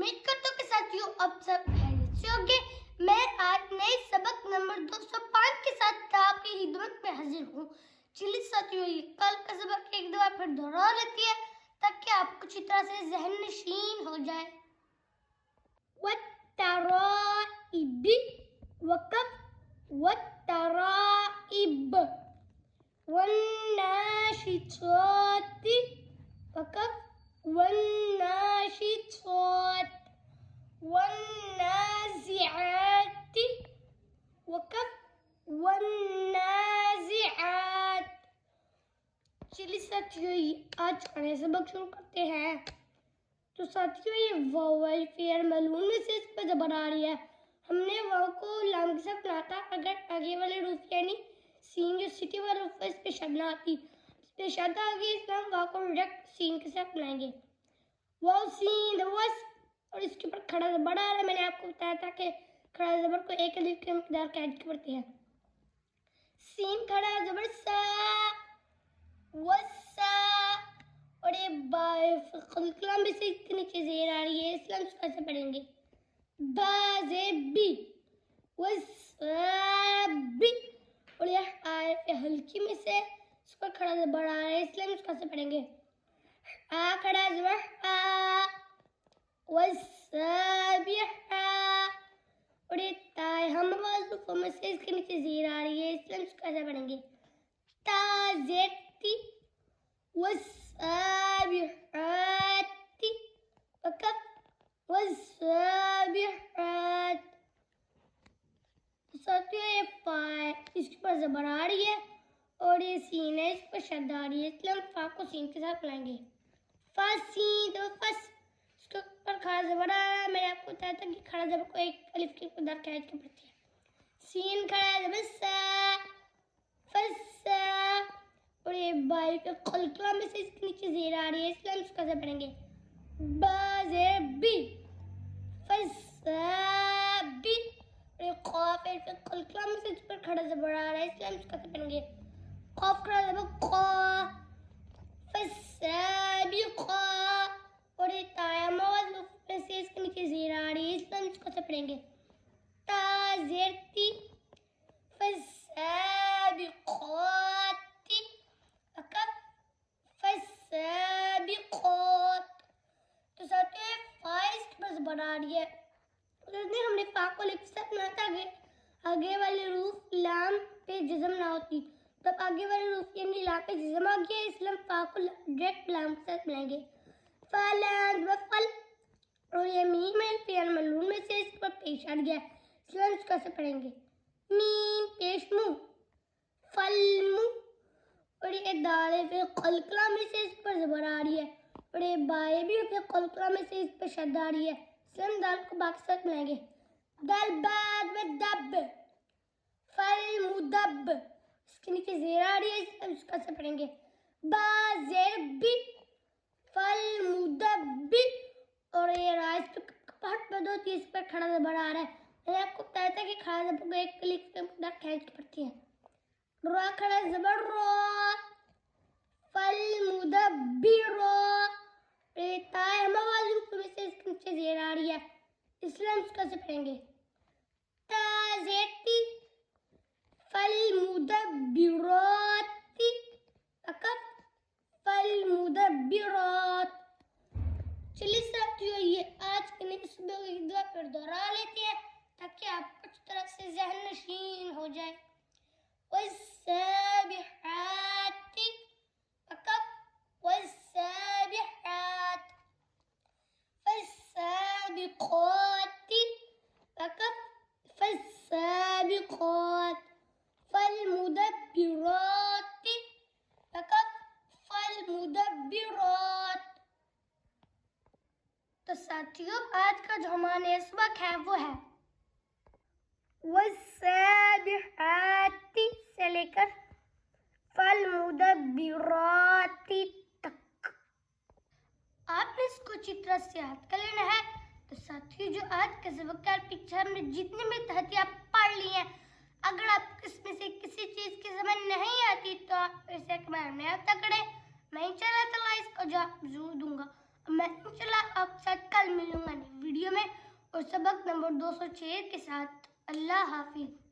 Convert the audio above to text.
امید کرتا ہوں کہ ساتھیوں اب سب خیریت سے ہوں گے۔ میں آج نئے سبق نمبر 205 کے ساتھ آپ کی خدمت میں حاضر ہوں۔ چلیے ساتھیوں، یہ کل کا سبق ایک دفعہ پھر دہرا لیتی ہے تاکہ آپ کچھ طرح سے ذہن نشین ہو جائے۔ وَالتَّرَائِبِ وقف وَالتَّرَائِب، وَالنَّاشِطَاتِ وقف وَالنَّاشِطَاتِ، وَالنَّازِعَاتِ وقف وَالنَّازِعَاتِ۔ چلیے ساتھیوں، آج کا نیا سبق شروع کرتے ہیں۔ تو ساتھیوں، یہ واؤل فعل ملعون میں سے اس پر زبر آ رہی ہے۔ ہم نے واؤ کو لام کے ساتھ پڑھا تھا اگر آگے والے حروف یعنی سین جو سٹی والا حروف ہے اس پہ شد نہ آتی۔ اس پہ شد آ گئی اس لیے ہم واؤ کو ڈائریکٹ سین کے ساتھ پڑھائیں گے۔ واؤ سین وس، اور اس کے اوپر کھڑا زبر آ رہا ہے۔ میں نے آپ کو بتایا تھا کہ کھڑا زبر کو ایک الف کے مقدار قید کے پڑھتے ہیں۔ سین کھڑا زبر سا، وسا، اور یہ قلقلہ میں سے اس کے نیچے زیر آ رہی ہے اس لیے ہم اس کو ایسے پڑھیں گے۔ با زیر بی، وسابی، اور یہ حرف ہلکی میں سے اس پر کھڑا زبر آ رہا ہے اس لیے ہم اس کو ایسے پڑھیں گے۔ آ کھڑا زبر آ، وسابحا، اور یہ تا ہم آواز حروفوں میں سے اس کے نیچے زیر آ رہی ہے اس لیے ہم اس کو ایسے پڑھیں گے۔ تا زیر تی، والسابحات وقف والسابحات۔ ساتھیوں، یہ فا ہے، اس کے اوپر زبر آ رہی ہے اور یہ سین ہے، اس پر شد آ رہی ہے اس لیے ہم فا کو سین کے ساتھ پڑھیں گے۔ فا سین تو فس، اس کے اوپر کھڑا زبر آ رہا ہے۔ میں نے آپ کو بتایا تھا کہ کھڑا زبر کو ایک الف کے مقدار قید کے پڑھتے ہیں۔ سین کھڑا زبر سا، فسا، اور یہ بائی کے قلقلہ میں سے اس کے نیچے زیر آ رہی ہے اس لیے ہم اس کو ایسے پڑھیں گے۔ با زیر بی، فسابی، اور یہ قاف ہے کے قلقلہ میں سے اس پر کھڑا زبر آ رہا ہے اس لیے ہم اس کو ایسے پڑھیں گے۔ قاف کھڑا زبر قا، فسابقا، اور یہ تا آواز میں سے اس کے نیچے زیر آ رہی ہے اس لیے ہم اس کو ایسے پڑھیں گے۔ تا زیر تی، فالسابقات وقف فالسابقات۔ تو ساتھیوں، فا اس کے پاس زبر آ رہی ہے، ہم نے فا کو لکھ کے ساتھ بنایا تھا آگے والی حروف لام پہ جزم نہ ہوتی، تب آگے والی حروف یعنی لام پہ جزم آ گیا اس لیے ہم فا کو ڈائریکٹ لام کے ساتھ بنائیں گے۔ فلان وفل، اور یہ میم ہے فعل ملعون میں سے اس پر پیش آ گیا اس لیے ہم اس کو ایسے پڑھیں گے۔ میم پیش مو، فلمو، اور یہ دال ہے پھر قلقلہ میں سے اس پر زبر آ رہی ہے، اور یہ بائے بھی پھر قلقلہ میں سے اس پر شد آ رہی ہے اس لیے ہم دال کو با کے ساتھ ملائیں گے۔ دال باد و دب، فالمدب، اس کے نیچے زیر آ رہی ہے اس لیے ہم اس کو ایسے پڑھیں گے۔ با زیر بی، فالمدب، اور یہ رائس پہ پہٹ بد ہوتی ہے اس پر کھڑا زبر آ رہا ہے۔ میں نے آپ کو بتایا تھا کہ کھڑا زبر کو ایک الف کے مقدار قید کے پڑھتی ہیں۔ را کھڑا زبر را، فالمدبرا، تا ہم آواز حروف میں سے اس کے نیچے زیر آ رہی ہے اس لیے ہم اس کو ایسے پڑھیں گے۔ تا زیر تی، فالمدبرات وقف فالمدبرات۔ چلیے ساتھیوں، یہ آج کے نئے سبق ایک دفعہ پھر دہرا لیتے ہیں تاکہ آپ کچھ طرح سے ذہن نشین ہو جائے۔ والسابحات وقف والسابحات، فالسابقات وقف فالسابقات، فالمدبرات وقف فالمدبرات۔ تو ساتھیوں، آج کا جو ہمارا نیا سبق ہے وہ ہے والسابحات سے لے کر فالمدبرات تک۔ آپ نے اس کو اچھی طرح سے یاد کر لینا ہے۔ تو ساتھیوں، جو آج کا سبق کا پکچر ہم نے جتنے بھی تحتیاں پڑھ لی ہیں، اگر آپ اس میں سے کسی چیز کی سمجھ نہیں آتی تو آپ اسے کمنٹ میں بتا کریں۔ میں انشاءاللہ تعالیٰ اس کو جواب ضرور دوں گا، اور میں انشاءاللہ آپ سے کل ملوں گا۔ ویڈیو میں اور سبق نمبر 206 کے ساتھ۔ اللہ حافظ۔